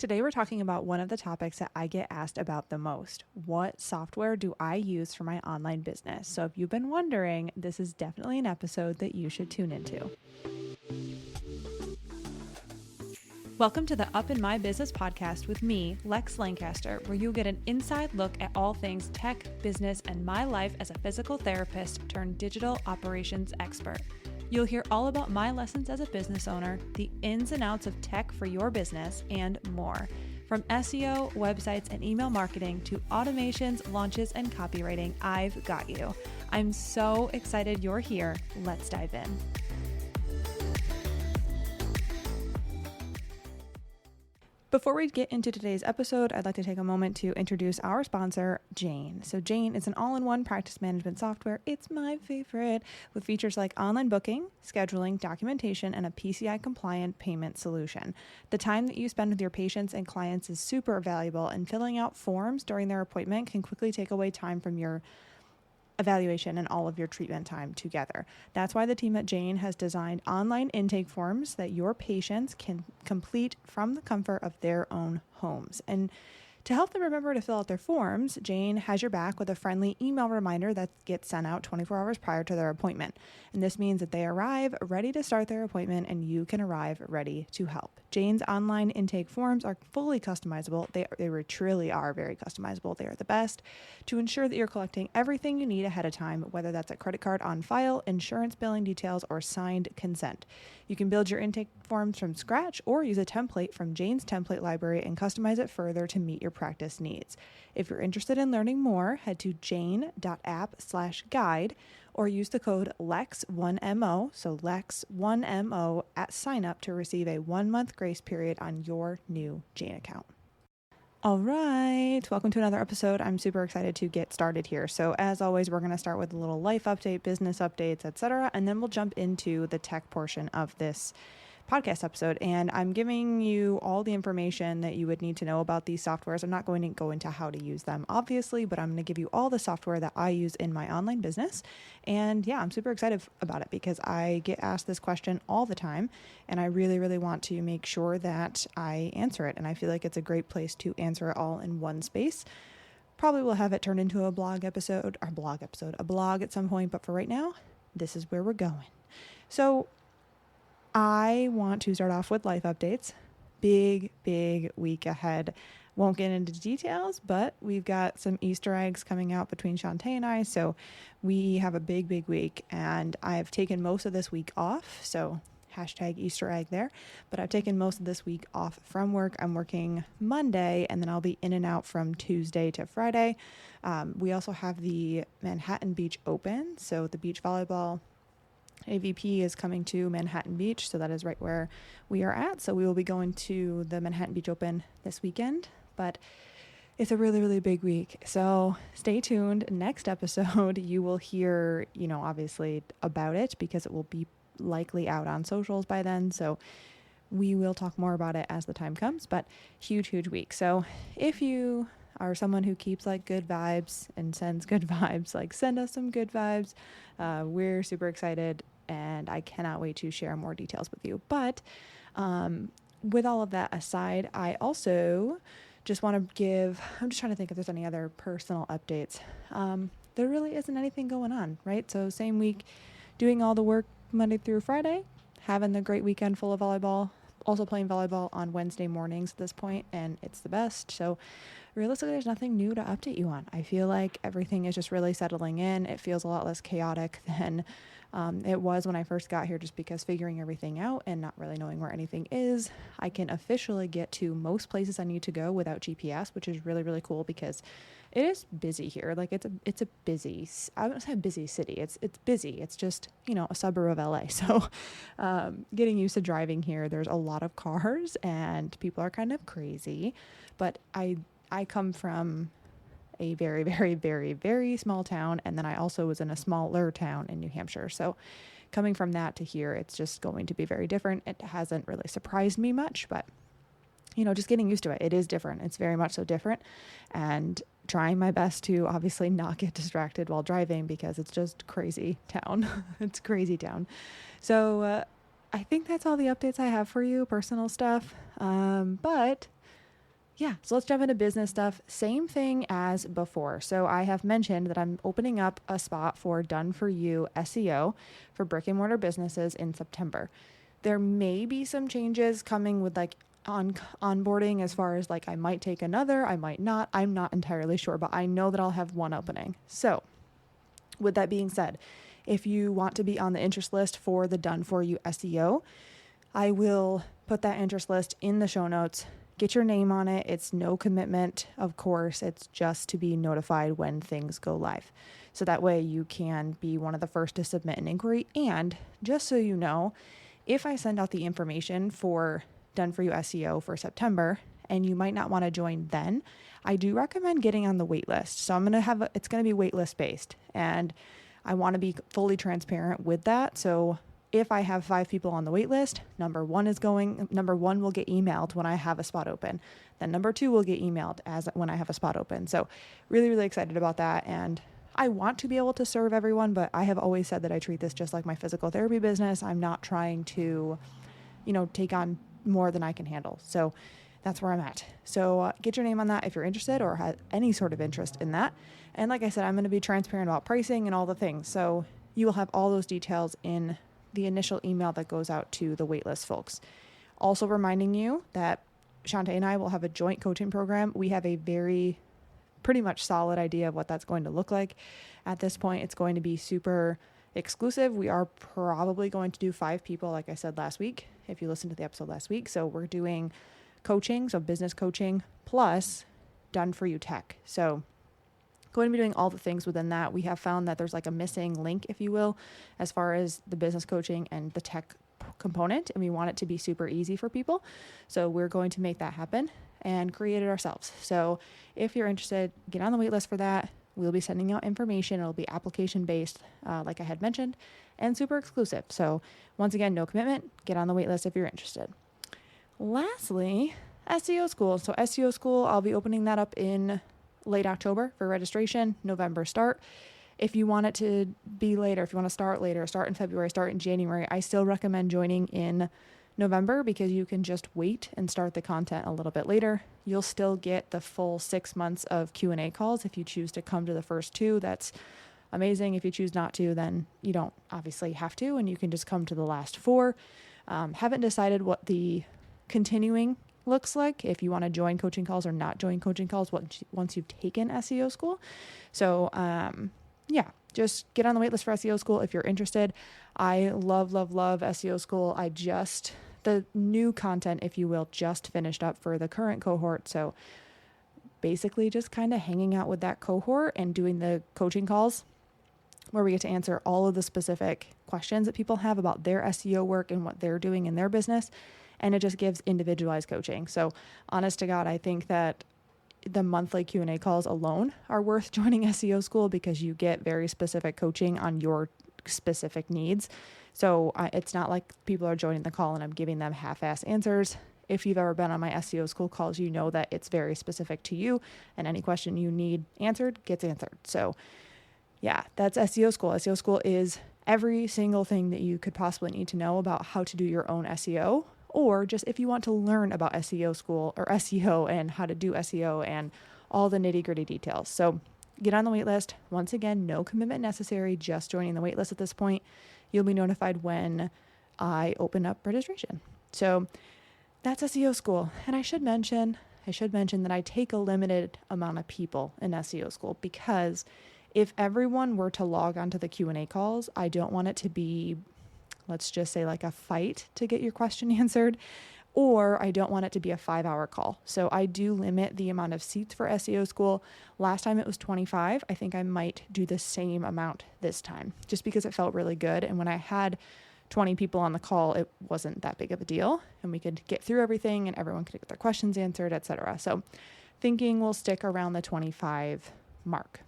Today, we're talking about one of the topics that I get asked about the most. What software do I use for my online business? So, if you've been wondering, this is definitely an episode that you should tune into. Welcome to the Up in My Business podcast with me, Lex Lancaster, where you'll get an inside look at all things tech, business, and my life as a physical therapist turned digital operations expert. You'll hear all about my lessons as a business owner, the ins and outs of tech for your business, and more. From SEO, websites, and email marketing to automations, launches, and copywriting, I've got you. I'm so excited you're here. Let's dive in. Before we get into today's episode, I'd like to take a moment to introduce our sponsor, Jane. So Jane is an all-in-one practice management software. It's my favorite, with features like online booking, scheduling, documentation, and a PCI-compliant payment solution. The time that you spend with your patients and clients is super valuable, and filling out forms during their appointment can quickly take away time from your evaluation and all of your treatment time together. That's why the team at Jane has designed online intake forms that your patients can complete from the comfort of their own homes. And to help them remember to fill out their forms, Jane has your back with a friendly email reminder that gets sent out 24 hours prior to their appointment. And this means that they arrive ready to start their appointment and you can arrive ready to help. Jane's online intake forms are fully customizable. They truly are very customizable. They are the best to ensure that you're collecting everything you need ahead of time, whether that's a credit card on file, insurance billing details, or signed consent. You can build your intake forms from scratch or use a template from Jane's template library and customize it further to meet your practice needs. If you're interested in learning more, head to jane.app/guide or use the code LEX1MO, so LEX1MO at sign up to receive a 1-month grace period on your new Jane account. All right, welcome to another episode. I'm super excited to get started here. So as always, we're going to start with a little life update, business updates, etc., and then we'll jump into the tech portion of this podcast episode. And I'm giving you all the information that you would need to know about these softwares. I'm not going to go into how to use them, obviously, but I'm going to give you all the software that I use in my online business. And yeah, I'm super excited about it because I get asked this question all the time, and I really, really want to make sure that I answer it. And I feel like it's a great place to answer it all in one space. Probably will have it turned into a blog at some point, but for right now, this is where we're going. So I want to start off with life updates. Big week ahead. Won't get into details, but we've got some Easter eggs coming out between Shantae and I. So we have a big week, and I've taken most of this week off. So hashtag Easter egg there. But I've taken most of this week off from work. I'm working Monday, and then I'll be in and out from Tuesday to Friday. We also have the Manhattan Beach Open. So the beach volleyball AVP is coming to Manhattan Beach, so that is right where we are at. So we will be going to the Manhattan Beach Open this weekend, but it's a really big week. So stay tuned. Next episode, you will hear, obviously about it because it will be likely out on socials by then. So we will talk more about it as the time comes, but huge week. So if you are someone who keeps good vibes and sends good vibes, send us some good vibes. We're super excited, and I cannot wait to share more details with you. But with all of that aside, I also just want to I'm just trying to think if there's any other personal updates. There really isn't anything going on, right? So same week, doing all the work Monday through Friday, having the great weekend full of volleyball, also playing volleyball on Wednesday mornings at this point, and it's the best. So realistically, there's nothing new to update you on. I feel like everything is just really settling in. It feels a lot less chaotic than it was when I first got here, just because figuring everything out and not really knowing where anything is. I can officially get to most places I need to go without GPS, which is really cool because it is busy here. It's a busy, I wouldn't say a busy city. It's busy. It's just, a suburb of LA. So getting used to driving here, there's a lot of cars and people are kind of crazy, but I come from a very small town, and then I also was in a smaller town in New Hampshire. So coming from that to here, it's just going to be very different. It hasn't really surprised me much, but just getting used to it. It is different. It's very much so different, and trying my best to obviously not get distracted while driving because it's just crazy town. It's crazy town. So I think that's all the updates I have for you, personal stuff. But yeah, so let's jump into business stuff. Same thing as before. So I have mentioned that I'm opening up a spot for Done For You SEO for brick and mortar businesses in September. There may be some changes coming with like onboarding as far as like I might take another, I might not. I'm not entirely sure, but I know that I'll have one opening. So with that being said, if you want to be on the interest list for the Done For You SEO, I will put that interest list in the show notes. Get your name on it. It's no commitment, of course. It's just to be notified when things go live. So that way you can be one of the first to submit an inquiry. And just so you know, if I send out the information for Done For You SEO for September and you might not want to join then, I do recommend getting on the wait list. So it's going to be wait list based, and I want to be fully transparent with that. So if I have 5 people on the wait list, number one will get emailed when I have a spot open. Then number 2 will get emailed when I have a spot open. So really, really excited about that. And I want to be able to serve everyone, but I have always said that I treat this just like my physical therapy business. I'm not trying to, take on more than I can handle. So that's where I'm at. So get your name on that if you're interested or have any sort of interest in that. And like I said, I'm going to be transparent about pricing and all the things. So you will have all those details in the initial email that goes out to the waitlist folks. Also reminding you that Shantae and I will have a joint coaching program. We have a pretty much solid idea of what that's going to look like. At this point, it's going to be super exclusive. We are probably going to do 5 people, like I said last week, if you listened to the episode last week. So we're doing coaching, so business coaching plus Done For You tech. So going to be doing all the things within that. We have found that there's like a missing link, if you will, as far as the business coaching and the tech component, and we want it to be super easy for people. So we're going to make that happen and create it ourselves. So if you're interested, get on the wait list for that. We'll be sending out information. It'll be application based, like I had mentioned, and super exclusive. So once again, no commitment. Get on the wait list if you're interested. Lastly, SEO School. So SEO School, I'll be opening that up in late October for registration, November start. If you want it to be later, if you want to start later, start in February, start in January, I still recommend joining in November because you can just wait and start the content a little bit later. You'll still get the full 6 months of Q&A calls. If you choose to come to the first 2, that's amazing. If you choose not to, then you don't obviously have to, and you can just come to the last 4. Haven't decided what the continuing looks like, if you want to join coaching calls or not join coaching calls once you've taken SEO School. So just get on the waitlist for SEO School if you're interested. I love SEO School. The new content, if you will, just finished up for the current cohort. So basically just kind of hanging out with that cohort and doing the coaching calls where we get to answer all of the specific questions that people have about their SEO work and what they're doing in their business. And it just gives individualized coaching. So honest to God, I think that the monthly Q&A calls alone are worth joining SEO School because you get very specific coaching on your specific needs. So it's not like people are joining the call and I'm giving them half-ass answers. If you've ever been on my SEO School calls, you know that it's very specific to you and any question you need answered gets answered. So yeah, that's SEO School. SEO School is every single thing that you could possibly need to know about how to do your own SEO, or just if you want to learn about SEO School or SEO and how to do SEO and all the nitty-gritty details. So get on the wait list. Once again, no commitment necessary, just joining the wait list at this point. You'll be notified when I open up registration. So that's SEO School. And I should mention that I take a limited amount of people in SEO School because if everyone were to log onto the Q&A calls, I don't want it to be, let's just say, like a fight to get your question answered, or I don't want it to be a 5-hour call. So I do limit the amount of seats for SEO School. Last time it was 25. I think I might do the same amount this time just because it felt really good. And when I had 20 people on the call, it wasn't that big of a deal and we could get through everything and everyone could get their questions answered, etc. So thinking we'll stick around the 25 mark.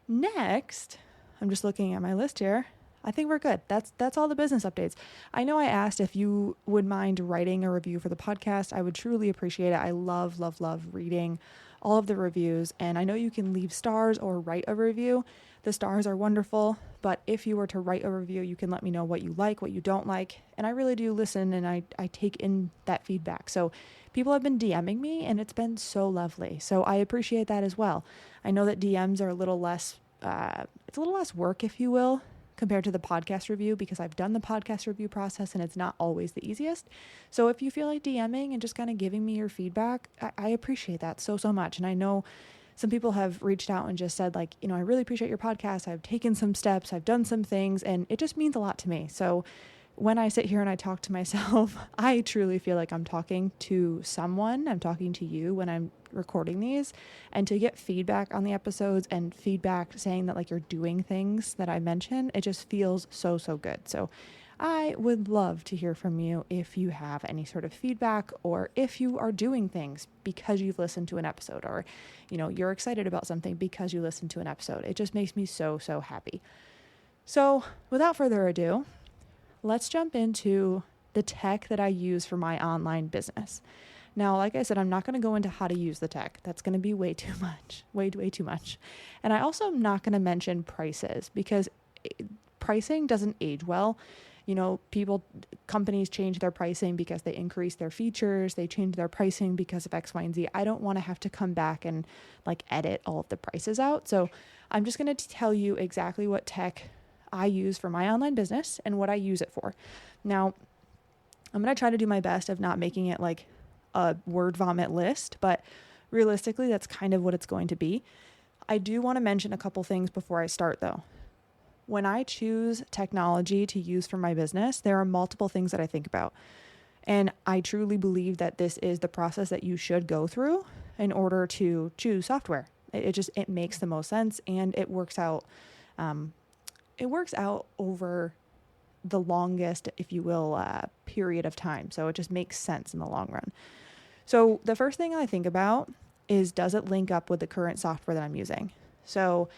Next, I'm just looking at my list here. I think we're good. That's all the business updates. I know I asked if you would mind writing a review for the podcast. I would truly appreciate it. I love reading all of the reviews, and I know you can leave stars or write a review. The stars are wonderful, but if you were to write a review, you can let me know what you like, what you don't like, and I really do listen and I take in that feedback. So people have been DMing me, and it's been so lovely. So I appreciate that as well. I know that DMs are a little less, it's a little less work, if you will, compared to the podcast review, because I've done the podcast review process and it's not always the easiest. So if you feel like DMing and just kind of giving me your feedback, I appreciate that so, so much. And I know some people have reached out and just said, like, I really appreciate your podcast. I've taken some steps, I've done some things, and it just means a lot to me. So when I sit here and I talk to myself, I truly feel like I'm talking to someone. I'm talking to you when I'm recording these, and to get feedback on the episodes and feedback saying that, like, you're doing things that I mentioned, it just feels so, so good. So I would love to hear from you if you have any sort of feedback, or if you are doing things because you've listened to an episode, or, you're excited about something because you listened to an episode. It just makes me so, so happy. So without further ado, let's jump into the tech that I use for my online business. Now, like I said, I'm not going to go into how to use the tech. That's going to be way too much, way too much. And I also am not going to mention prices, because pricing doesn't age well. Companies change their pricing because they increase their features. They change their pricing because of X, Y, and Z. I don't want to have to come back and edit all of the prices out. So I'm just going to tell you exactly what tech I use for my online business and what I use it for. Now, I'm going to try to do my best of not making it like a word vomit list, but realistically, that's kind of what it's going to be. I do want to mention a couple things before I start, though. When I choose technology to use for my business, there are multiple things that I think about. And I truly believe that this is the process that you should go through in order to choose software. It makes the most sense, and it works out. It works out over the longest, if you will, period of time. So it just makes sense in the long run. So the first thing I think about is, does it link up with the current software that I'm using? So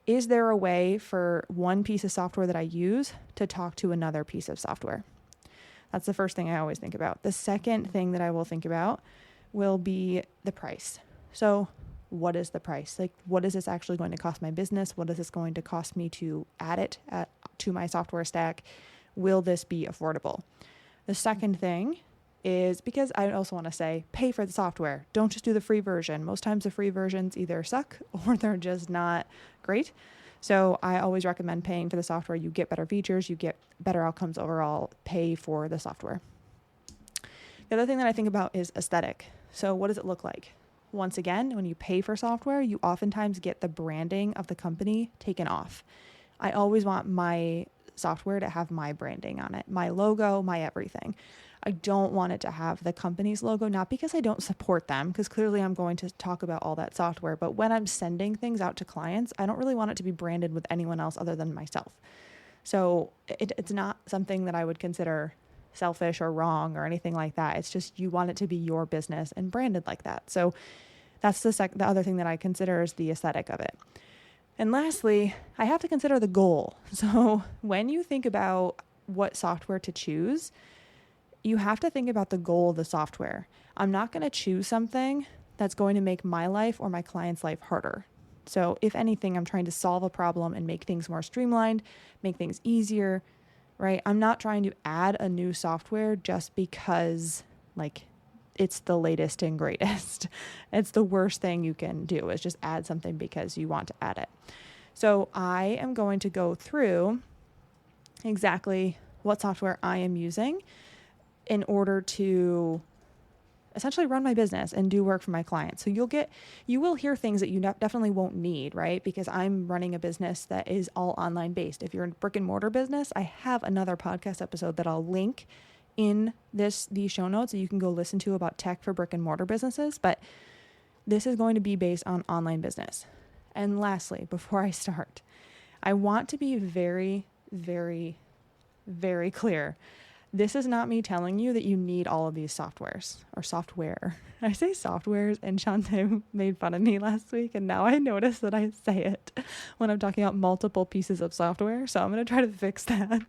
is there a way for one piece of software that I use to talk to another piece of software? That's the first thing I always think about. The second thing that I will think about will be the price. So what is the price? What is this actually going to cost my business? What is this going to cost me to add it to my software stack? Will this be affordable? The second thing is, because I also want to say, pay for the software. Don't just do the free version. Most times the free versions either suck or they're just not great. So I always recommend paying for the software. You get better features, you get better outcomes overall. Pay for the software. The other thing that I think about is aesthetic. So what does it look like? Once again, when you pay for software, you oftentimes get the branding of the company taken off. I always want my software to have my branding on it, my logo, my everything. I don't want it to have the company's logo, not because I don't support them, because clearly I'm going to talk about all that software, but when I'm sending things out to clients, I don't really want it to be branded with anyone else other than myself. So it's not something that I would consider selfish or wrong or anything like that. It's just, you want it to be your business and branded like that. So that's the other thing that I consider is the aesthetic of it. And lastly, I have to consider the goal. So when you think about what software to choose, you have to think about the goal of the software. I'm not going to choose something that's going to make my life or my client's life harder. So if anything, I'm trying to solve a problem and make things more streamlined, make things easier, right? I'm not trying to add a new software just because it's the latest and greatest. It's the worst thing you can do, is just add something because you want to add it. So I am going to go through exactly what software I am using in order to essentially run my business and do work for my clients. So you will hear things that you definitely won't need, right? Because I'm running a business that is all online based. If you're in a brick and mortar business, I have another podcast episode that I'll link in these show notes that you can go listen to about tech for brick and mortar businesses. But this is going to be based on online business. And lastly, before I start, I want to be very, very, very clear. This is not me telling you that you need all of these softwares or software. I say softwares, and Shante made fun of me last week, and now I notice that I say it when I'm talking about multiple pieces of software. So I'm going to try to fix that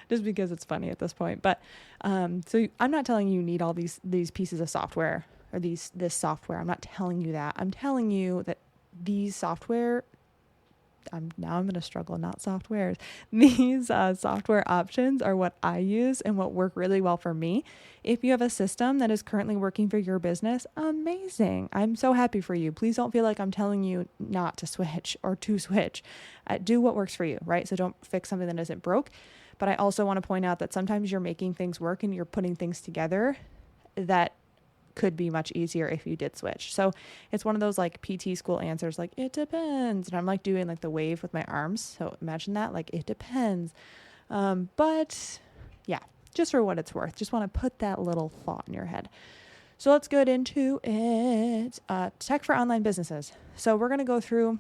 just because it's funny at this point. But so I'm not telling you need all these pieces of software or this software. I'm not telling you that. I'm telling you that these software I'm going to struggle, not softwares. These software options are what I use and what work really well for me. If you have a system that is currently working for your business, amazing. I'm so happy for you. Please don't feel like I'm telling you not to switch or to switch. Do what works for you, right? So don't fix something that isn't broke. But I also want to point out that sometimes you're making things work and you're putting things together that could be much easier if you did switch. So it's one of those like PT school answers, like it depends. And I'm like doing like the wave with my arms. So imagine that, like it depends. But yeah, just for what it's worth, just want to put that little thought in your head. So let's get into it. Tech for online businesses. So we're going to go through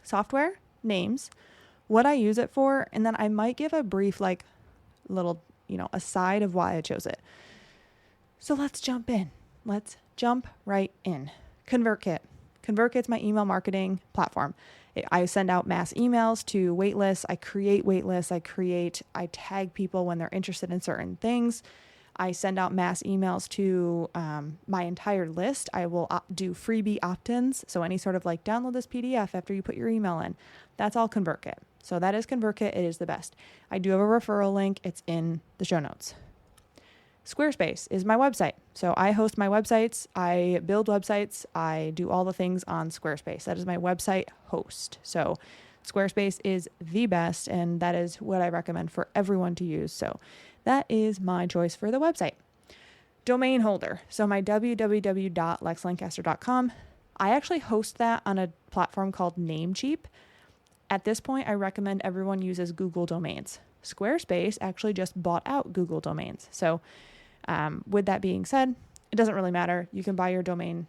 software, names, what I use it for, and then I might give a brief like little, aside of why I chose it. So let's jump in. Let's jump right in. ConvertKit. ConvertKit's my email marketing platform. I send out mass emails to waitlists. I create waitlists. I tag people when they're interested in certain things. I send out mass emails to my entire list. I will do freebie opt-ins. So any sort of like download this PDF after you put your email in. That's all ConvertKit. So that is ConvertKit. It is the best. I do have a referral link. It's in the show notes. Squarespace is my website. So I host my websites, I build websites, I do all the things on Squarespace. That is my website host. So Squarespace is the best, and that is what I recommend for everyone to use. So that is my choice for the website. Domain holder. So my www.lexlancaster.com. I actually host that on a platform called Namecheap. At this point, I recommend everyone uses Google Domains. Squarespace actually just bought out Google Domains. So with that being said, it doesn't really matter. You can buy your domain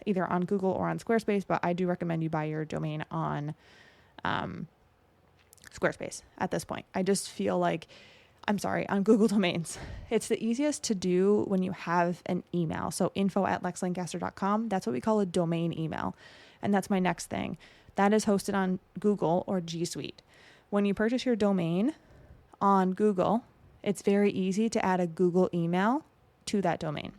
either on Google or on Squarespace, but I do recommend you buy your domain on Squarespace at this point. I just feel like, on Google Domains. It's the easiest to do when you have an email. So info@lexlancaster.com, that's what we call a domain email. And that's my next thing. That is hosted on Google or G Suite. When you purchase your domain on Google, it's very easy to add a Google email to that domain.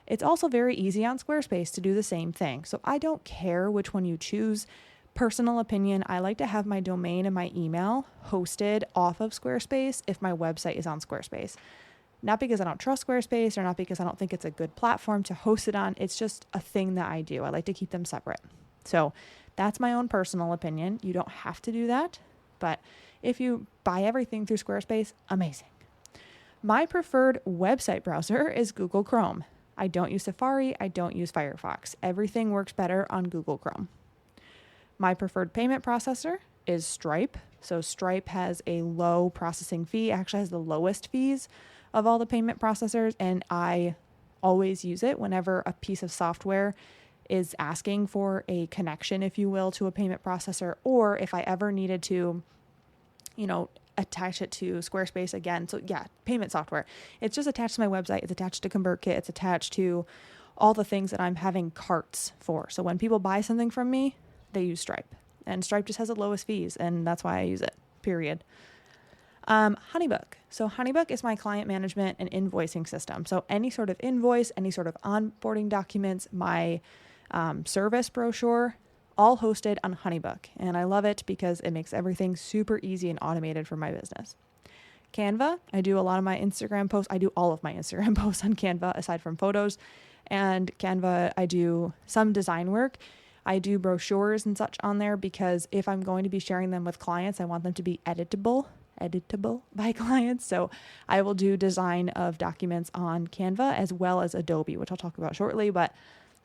It's also very easy on Squarespace to do the same thing. So I don't care which one you choose. Personal opinion, I like to have my domain and my email hosted off of Squarespace if my website is on Squarespace. Not because I don't trust Squarespace or not because I don't think it's a good platform to host it on. It's just a thing that I do. I like to keep them separate. So that's my own personal opinion. You don't have to do that, but if you buy everything through Squarespace, amazing. My preferred website browser is Google Chrome. I don't use Safari. I don't use Firefox. Everything works better on Google Chrome. My preferred payment processor is Stripe. So Stripe has a low processing fee, actually has the lowest fees of all the payment processors, and I always use it whenever a piece of software is asking for a connection, if you will, to a payment processor, or if I ever needed to, attach it to Squarespace again. So yeah, payment software. It's just attached to my website. It's attached to ConvertKit. It's attached to all the things that I'm having carts for. So when people buy something from me, they use Stripe. And Stripe just has the lowest fees, and that's why I use it, period. Honeybook. So Honeybook is my client management and invoicing system. So any sort of invoice, any sort of onboarding documents, my service brochure, all hosted on Honeybook. And I love it because it makes everything super easy and automated for my business. Canva, I do a lot of my Instagram posts. I do all of my Instagram posts on Canva aside from photos. And Canva, I do some design work. I do brochures and such on there because if I'm going to be sharing them with clients, I want them to be editable by clients. So I will do design of documents on Canva as well as Adobe, which I'll talk about shortly. But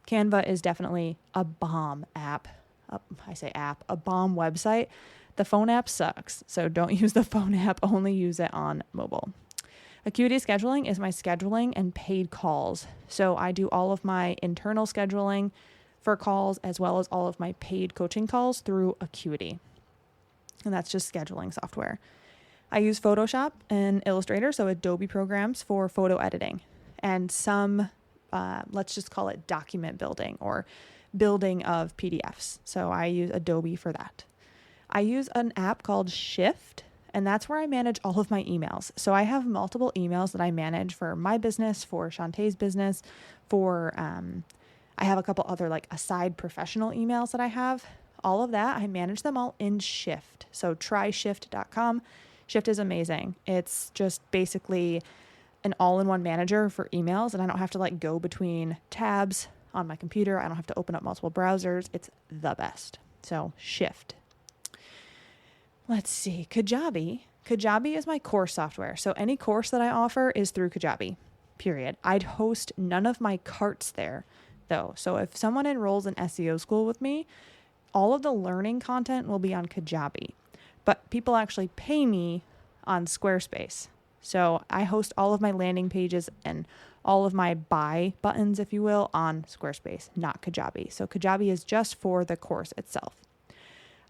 Canva is definitely a bomb app. A bomb website. The phone app sucks, so don't use the phone app, only use it on mobile. Acuity Scheduling is my scheduling and paid calls. So I do all of my internal scheduling for calls as well as all of my paid coaching calls through Acuity. And that's just scheduling software. I use Photoshop and Illustrator, so Adobe programs for photo editing, and some, let's just call it document building or building of PDFs. So I use Adobe for that. I use an app called Shift, and that's where I manage all of my emails. So I have multiple emails that I manage for my business, for Shantae's business, I have a couple other like aside professional emails that I have. all of that, I manage them all in Shift. So try shift.com. Shift is amazing. It's just basically an all-in-one manager for emails, and I don't have to like go between tabs on my computer. I don't have to open up multiple browsers. It's the best. So Shift. Let's see. Kajabi. Kajabi is my course software. So any course that I offer is through Kajabi, period. I'd host none of my carts there though. So if someone enrolls in SEO school with me, all of the learning content will be on Kajabi, but people actually pay me on Squarespace. So I host all of my landing pages and all of my buy buttons, if you will, on Squarespace, not Kajabi. So Kajabi is just for the course itself.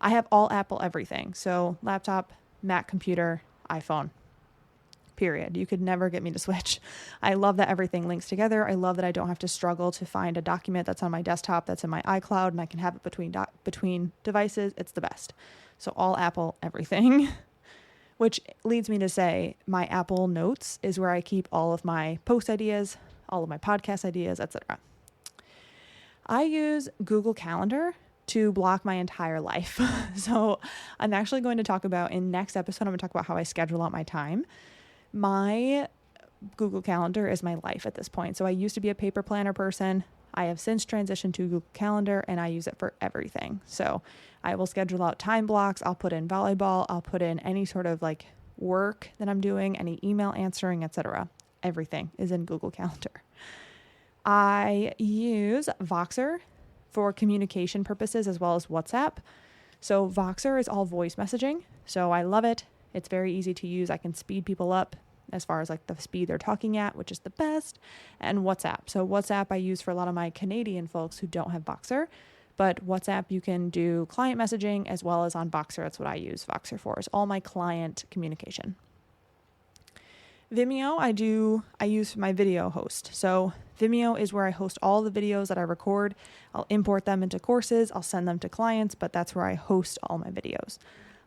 I have all Apple everything. So laptop, Mac computer, iPhone, period. You could never get me to switch. I love that everything links together. I love that I don't have to struggle to find a document that's on my desktop that's in my iCloud and I can have it between devices. It's the best. So all Apple everything. Which leads me to say my Apple Notes is where I keep all of my post ideas, all of my podcast ideas, etc. I use Google Calendar to block my entire life. So I'm actually going to talk about in next episode, I'm going to talk about how I schedule out my time. My Google Calendar is my life at this point. So I used to be a paper planner person. I have since transitioned to Google Calendar and I use it for everything. So I will schedule out time blocks. I'll put in volleyball. I'll put in any sort of like work that I'm doing, any email answering, etc. Everything is in Google Calendar. I use Voxer for communication purposes as well as WhatsApp. So Voxer is all voice messaging. So I love it. It's very easy to use. I can speed people up as far as like the speed they're talking at, which is the best, and WhatsApp. So WhatsApp I use for a lot of my Canadian folks who don't have Voxer, but WhatsApp you can do client messaging as well as on Voxer. That's what I use Voxer for, is all my client communication. Vimeo I use for my video host. So Vimeo is where I host all the videos that I record. I'll import them into courses. I'll send them to clients, but that's where I host all my videos.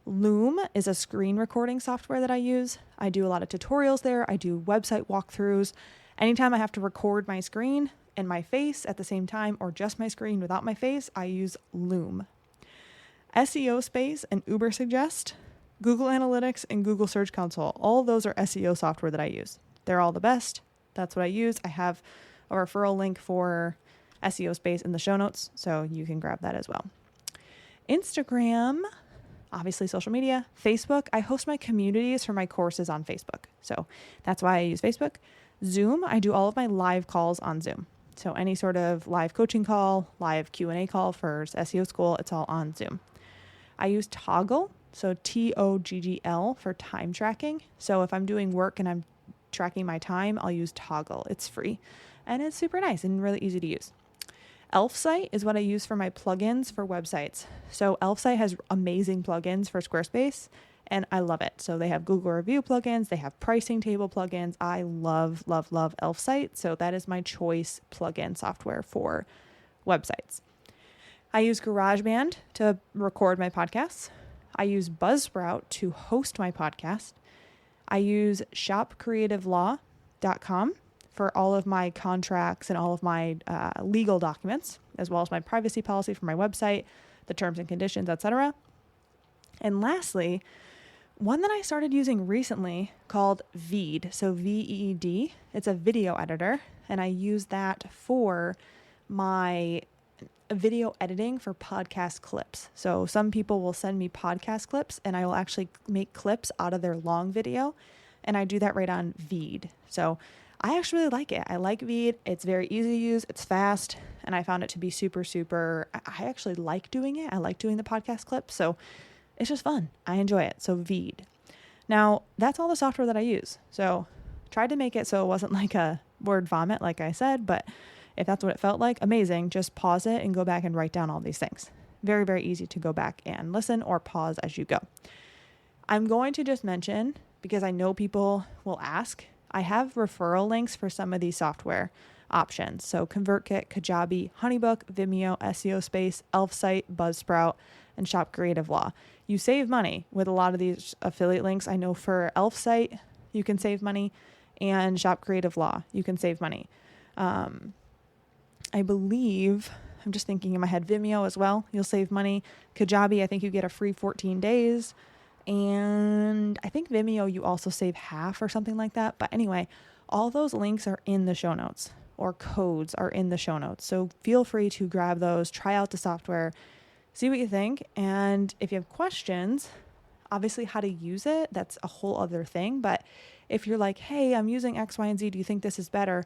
Loom is a screen recording software that I use. I do a lot of tutorials there. I do website walkthroughs. Anytime I have to record my screen and my face at the same time, or just my screen without my face, I use Loom. SEO Space and Ubersuggest, Google Analytics, and Google Search Console. All of those are SEO software that I use. They're all the best. That's what I use. I have a referral link for SEO Space in the show notes, so you can grab that as well. Instagram, obviously social media. Facebook, I host my communities for my courses on Facebook. So that's why I use Facebook. Zoom, I do all of my live calls on Zoom. So any sort of live coaching call, live Q&A call for SEO school, it's all on Zoom. I use Toggl, so Toggl for time tracking. So if I'm doing work and I'm tracking my time, I'll use Toggl. It's free and it's super nice and really easy to use. Elfsight is what I use for my plugins for websites. So Elfsight has amazing plugins for Squarespace and I love it. So they have Google review plugins, they have pricing table plugins. I love, love, love Elfsight. So that is my choice plugin software for websites. I use GarageBand to record my podcasts. I use Buzzsprout to host my podcast. I use shopcreativelaw.com for all of my contracts and all of my legal documents, as well as my privacy policy for my website, the terms and conditions, etc. And lastly, one that I started using recently called Veed, so Veed. It's a video editor, and I use that for my video editing for podcast clips. So some people will send me podcast clips, and I will actually make clips out of their long video, and I do that right on Veed. So I actually really like it. I like Veed. It's very easy to use. It's fast. And I found it to be super, I actually like doing it. I like doing the podcast clips. So it's just fun. I enjoy it. So Veed. Now that's all the software that I use. So tried to make it so it wasn't like a word vomit, like I said, but if that's what it felt like, amazing. Just pause it and go back and write down all these things. Very, very easy to go back and listen or pause as you go. I'm going to just mention, because I know people will ask, I have referral links for some of these software options. So ConvertKit, Kajabi, Honeybook, Vimeo, SEO Space, Elfsight, Buzzsprout, and Shop Creative Law. You save money with a lot of these affiliate links. I know for Elfsight, you can save money, and Shop Creative Law, you can save money. I believe, I'm just thinking in my head, Vimeo as well. You'll save money. Kajabi, I think you get a free 14 days. And I think Vimeo, you also save half or something like that. But anyway, all those links are in the show notes, or codes are in the show notes. So feel free to grab those, try out the software, see what you think. And if you have questions, obviously how to use it, that's a whole other thing. But if you're like, hey, I'm using X, Y, and Z, do you think this is better?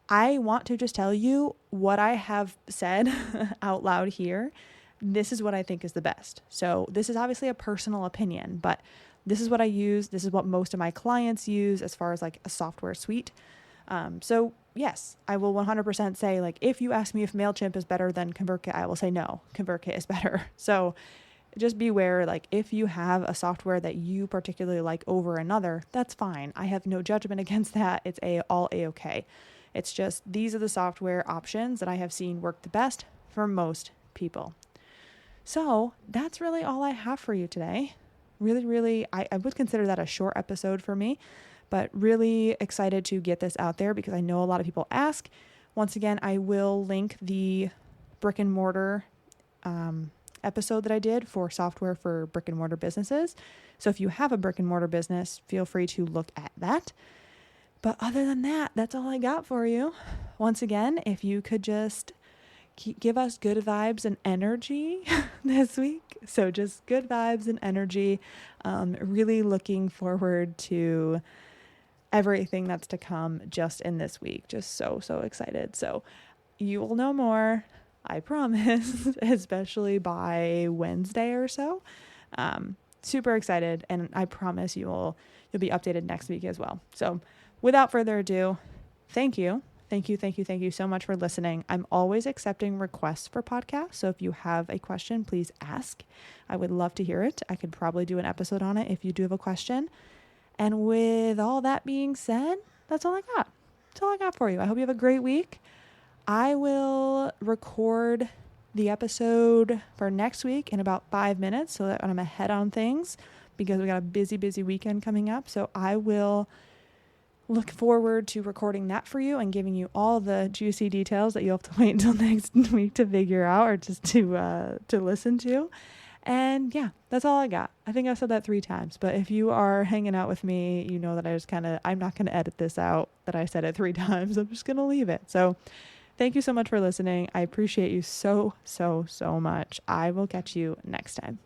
I want to just tell you what I have said out loud here. This is what I think is the best. So this is obviously a personal opinion, but this is what I use. This is what most of my clients use as far as like a software suite. So yes, I will 100% say, like, if you ask me if MailChimp is better than ConvertKit, I will say no, ConvertKit is better. So just beware, like, if you have a software that you particularly like over another, that's fine. I have no judgment against that. It's all A-okay. It's just, these are the software options that I have seen work the best for most people. So that's really all I have for you today. Really, I would consider that a short episode for me, but really excited to get this out there because I know a lot of people ask. Once again, I will link the brick and mortar episode that I did for software for brick and mortar businesses. So if you have a brick and mortar business, feel free to look at that. But other than that, that's all I got for you. Once again, if you could just give us good vibes and energy this week. So just good vibes and energy. Really looking forward to everything that's to come just in this week. Just so excited. So you will know more, I promise, especially by Wednesday or so. Super excited, and I promise you'll be updated next week as well. So without further ado, thank you so much for listening. I'm always accepting requests for podcasts. So if you have a question, please ask. I would love to hear it. I could probably do an episode on it if you do have a question. And with all that being said, that's all I got. That's all I got for you. I hope you have a great week. I will record the episode for next week in about 5 minutes so that I'm ahead on things because we got a busy weekend coming up. So I will look forward to recording that for you and giving you all the juicy details that you'll have to wait until next week to figure out or just to listen to. And yeah, that's all I got. I think I've said that 3 times, but if you are hanging out with me, you know that I'm not going to edit this out that I said it 3 times. I'm just going to leave it. So thank you so much for listening. I appreciate you so much. I will catch you next time.